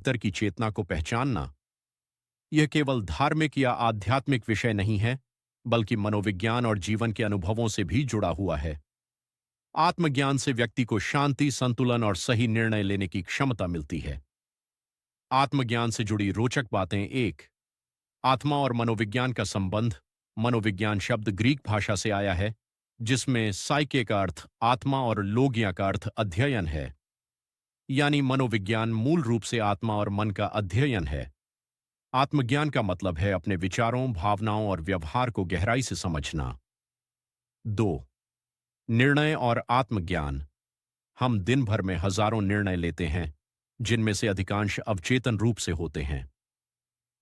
भीतर की चेतना को पहचानना, यह केवल धार्मिक या आध्यात्मिक विषय नहीं है, बल्कि मनोविज्ञान और जीवन के अनुभवों से भी जुड़ा हुआ है। आत्मज्ञान से व्यक्ति को शांति, संतुलन और सही निर्णय लेने की क्षमता मिलती है। आत्मज्ञान से जुड़ी रोचक बातें। एक, आत्मा और मनोविज्ञान का संबंध। मनोविज्ञान शब्द ग्रीक भाषा से आया है, जिसमें साइके का अर्थ आत्मा और लोगिया का अर्थ अध्ययन है। यानी मनोविज्ञान मूल रूप से आत्मा और मन का अध्ययन है। आत्मज्ञान का मतलब है अपने विचारों, भावनाओं और व्यवहार को गहराई से समझना। दो, निर्णय और आत्मज्ञान। हम दिन भर में हजारों निर्णय लेते हैं, जिनमें से अधिकांश अवचेतन रूप से होते हैं।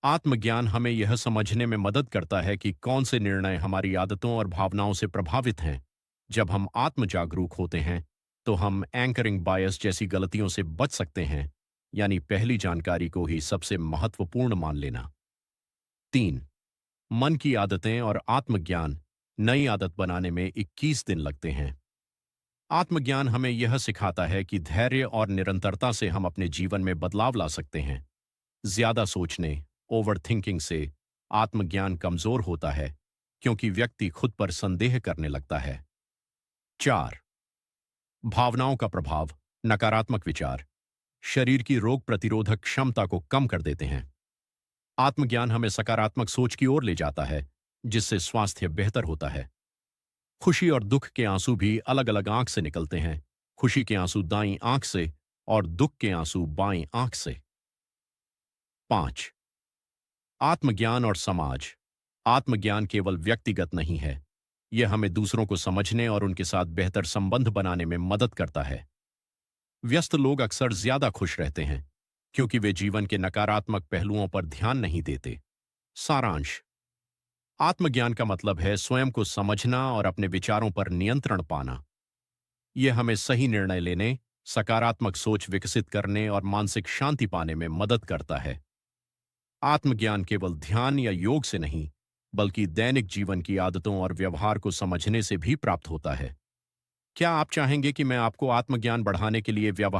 आत्मज्ञान हमें यह समझने में मदद करता है कि कौन से निर्णय हमारी आदतों और भावनाओं से प्रभावित हैं। जब हम आत्म जागरूक होते हैं, तो हम एंकरिंग बायस जैसी गलतियों से बच सकते हैं, यानी पहली जानकारी को ही सबसे महत्वपूर्ण मान लेना। तीन, मन की आदतें और आत्मज्ञान। नई आदत बनाने में 21 दिन लगते हैं। आत्मज्ञान हमें यह सिखाता है कि धैर्य और निरंतरता से हम अपने जीवन में बदलाव ला सकते हैं। ज्यादा सोचने, ओवर थिंकिंग से आत्मज्ञान कमजोर होता है, क्योंकि व्यक्ति खुद पर संदेह करने लगता है। चार, भावनाओं का प्रभाव। नकारात्मक विचार शरीर की रोग प्रतिरोधक क्षमता को कम कर देते हैं। आत्मज्ञान हमें सकारात्मक सोच की ओर ले जाता है, जिससे स्वास्थ्य बेहतर होता है। खुशी और दुख के आंसू भी अलग अलग आंख से निकलते हैं। खुशी के आंसू दाईं आंख से और दुख के आंसू बाईं आंख से। पांच, आत्मज्ञान और समाज। आत्मज्ञान केवल व्यक्तिगत नहीं है, यह हमें दूसरों को समझने और उनके साथ बेहतर संबंध बनाने में मदद करता है। व्यस्त लोग अक्सर ज्यादा खुश रहते हैं, क्योंकि वे जीवन के नकारात्मक पहलुओं पर ध्यान नहीं देते। सारांश, आत्मज्ञान का मतलब है स्वयं को समझना और अपने विचारों पर नियंत्रण पाना। यह हमें सही निर्णय लेने, सकारात्मक सोच विकसित करने और मानसिक शांति पाने में मदद करता है। आत्मज्ञान केवल ध्यान या योग से नहीं, बल्कि दैनिक जीवन की आदतों और व्यवहार को समझने से भी प्राप्त होता है। क्या आप चाहेंगे कि मैं आपको आत्मज्ञान बढ़ाने के लिए व्यवहार